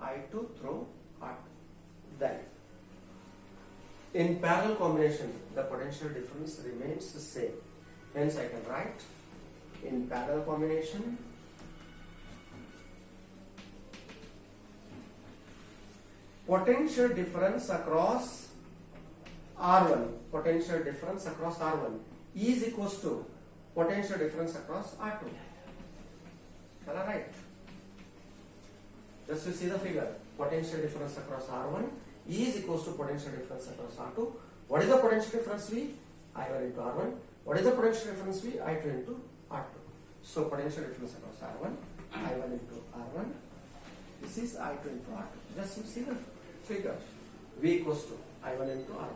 I2 through R2. Then, in parallel combination, the potential difference remains the same. Hence, I can write in parallel combination potential difference across R1, potential difference across R1 is equals to potential difference across R2. Shall I write? Just to see the figure, potential difference across R1 is equals to potential difference across R2. What is the potential difference V? I1 into R1. What is the potential difference V? I2 into R2. So potential difference across R1, I1 into R1. This is I2 into R2. Just to see the figure, V equals to I1 into R1.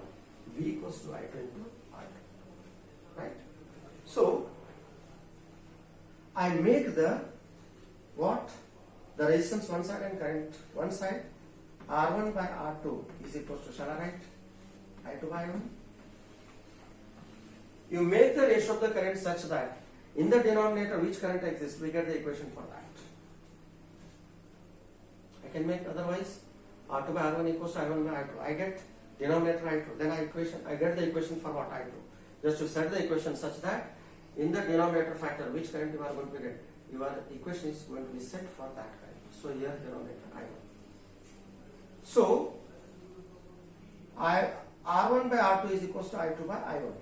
V equals to I2 into R2. Right? So I make the what? The resistance one side and current one side. R1 by R2 is equals to, shall I write? I2 by I1. You make the ratio of the current such that in the denominator which current exists, we get the equation for that. I can make otherwise R2 by R1 equals to I1 by I2. I get denominator I2. Then I get the equation for what? I2. Just to set the equation such that in the denominator factor which current you are going to get, your equation is going to be set for that current. So here denominator I1. So R1 by R2 is equals to I2 by I1.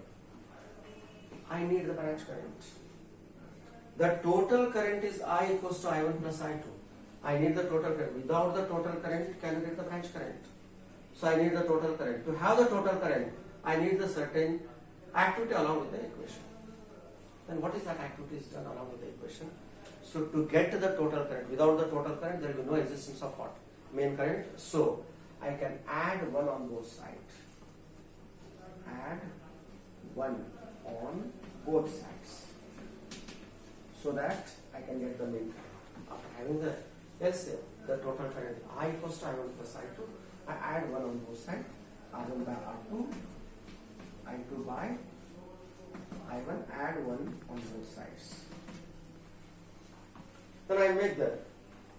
I need the branch current. The total current is I equals to I1 plus I2. I need the total current. Without the total current, can you get the branch current? So I need the total current. To have the total current, I need the certain activity along with the equation. Then what is that activity is done along with the equation? So to get the total current, without the total current, there will be no existence of what? Main current. So I can add 1 on both sides. Add 1 on both sides. So that I can get the main current. After having the LCM, the total current I equals to I1 plus I2, I add 1 on both sides. R1 by R2, I2 by I1, add 1 on both sides. Then I make the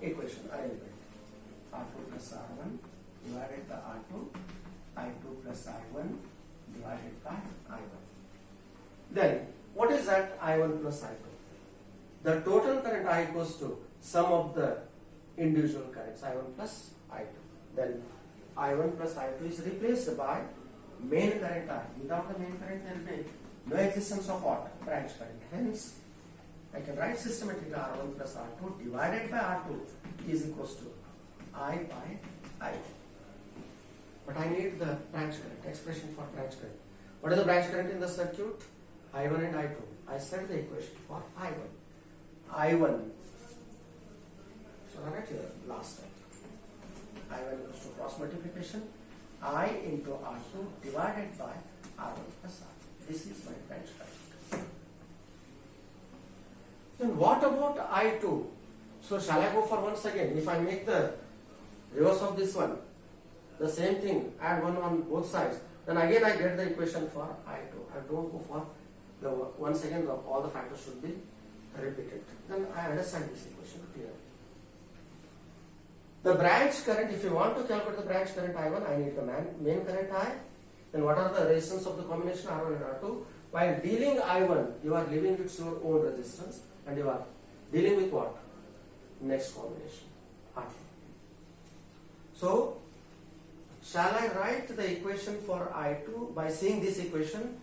equation arrangement. R2 plus R1 divided by R2, I2 plus I1 divided by I1. Then, what is that I1 plus I2? The total current I equals to sum of the individual currents I1 plus I2. Then I1 plus I2 is replaced by main current I. Without the main current, there will be no existence of what? Branch current. Hence, I can write systematically R1 plus R2 divided by R2 is equals to I by I. But I need the branch current, expression for branch current. What is the branch current in the circuit? I1 and I2. I set the equation for I1. I1. So I write here last step. I1 equals to cross multiplication. I into R2 divided by R1 plus R2. This is my branch current. Then what about I2? So shall I go for once again? If I make the reverse of this one, the same thing, add 1 on both sides, then again I get the equation for I2. I don't go for the once again all the factors should be repeated. Then I understand this equation clearly. The branch current, if you want to calculate the branch current I1, I need the main current I. Then what are the resistance of the combination R1 and R2? While dealing I1, you are leaving with your own resistance and you are dealing with what? Next combination R2. So, shall I write the equation for I2 by seeing this equation?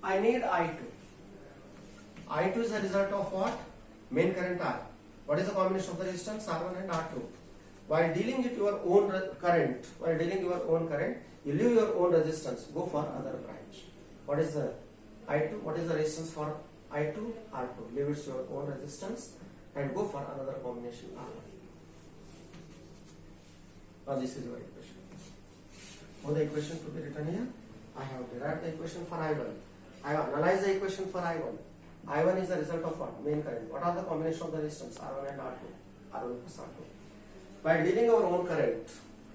I need I2. I2 is the result of what? Main current I. What is the combination of the resistance R1 and R2? While dealing with your own current, you leave your own resistance, go for other branch. What is the I2? What is the resistance for I2? R2. Leave it your own resistance and go for another combination R1. Now this is your equation. For the equation to be written here, I have derived the equation for I1. I have analyzed the equation for I1. I1 is the result of what? Main current. What are the combination of the resistance? R1 and R2. R1 plus R2. By dealing our own current,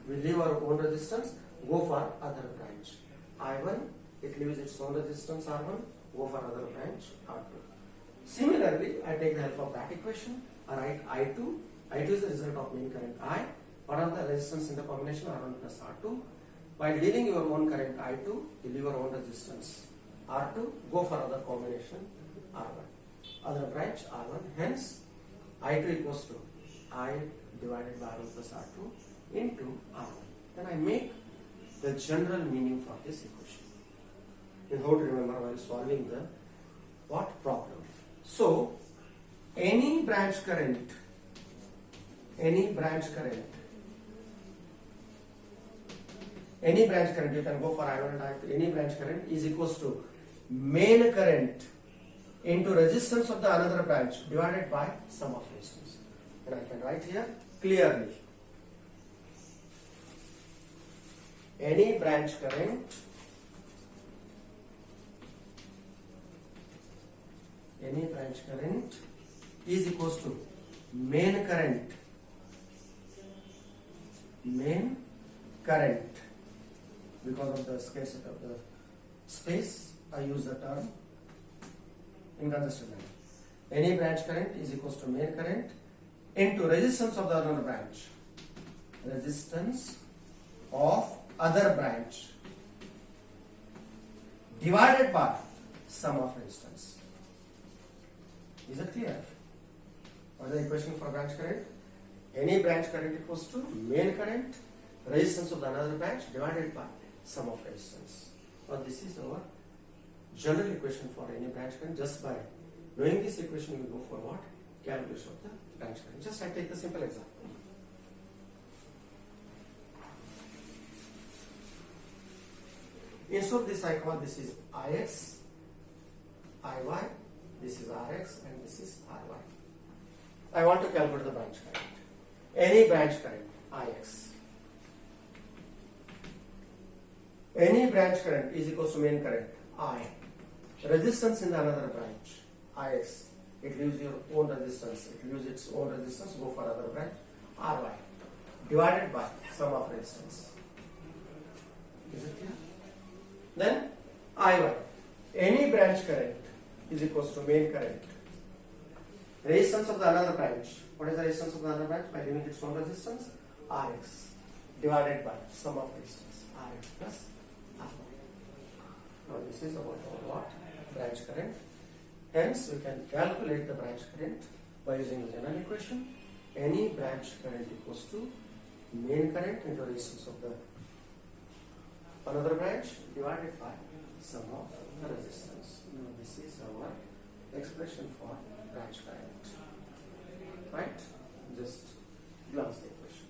we leave our own resistance, go for other branch. I1, it leaves its own resistance R1, go for other branch R2. Similarly, I take the help of that equation, I write I2. I2 is the result of main current I. What are the resistance in the combination R1 plus R2? While dealing your own current I2, you leave your own resistance R2, go for other combination R1. Other branch R1, hence I2 equals to I divided by R1 plus R2 into R1. Then I make the general meaning for this equation. You have to remember while solving the what problem. So, any branch current, you can go for I1 and I2, any branch current is equals to main current into resistance of the another branch divided by sum of resistance. And I can write here clearly. Any branch current is equals to main current because of the scarcity of the space, I use the term inconsistent manner. Any branch current is equals to main current into resistance of the other branch. Resistance of other branch divided by sum of resistance. Is it clear? What is the equation for branch current? Any branch current equals to main current, resistance of the another branch divided by sum of resistance. Now this is our general equation for any branch current. Just by knowing this equation, we go for what? Calculation of the branch current. Just I take the simple example. Instead of this, I call this is Ix, Iy, this is Rx, and this is Ry. I want to calculate the branch current. Any branch current, Ix. Any branch current is equal to main current, I. Resistance in the another branch, Ix. It leaves your own resistance. It leaves its own resistance, go for other branch, Ry. Divided by sum of resistance. Is it clear? Then Iy. Any branch current is equals to main current. Resistance of the another branch. What is the resistance of the other branch? By leaving its own resistance, Rx. Divided by sum of resistance, Rx plus R. Now this is about our what? Branch current. Hence we can calculate the branch current by using the general equation. any branch current equals to main current into resistance of the another branch divided by sum of the resistance. Now this is our expression for branch current. Right? Just glance the equation.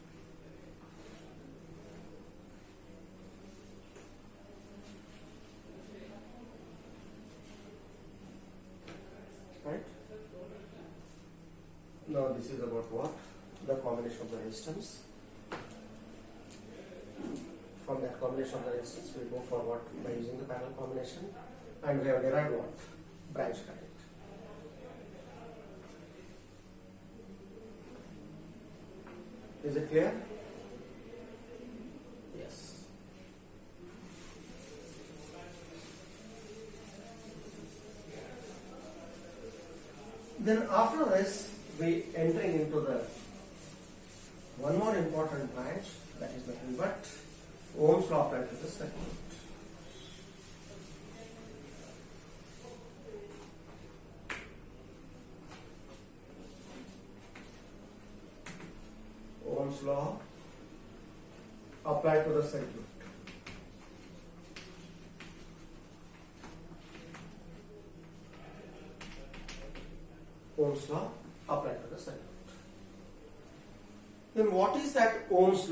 Right? Now this is about what? The combination of the resistance. From that combination of the resistance, we go forward by using the parallel combination, and we have derived what? Branch current. Is it clear? Yes. Then after this, we entering into the one more important branch, that is nothing but Ohm's law applied to the circuit. Ohm's law applied to the circuit. Ohm's law applied to the circuit. Then what is that Ohm's law?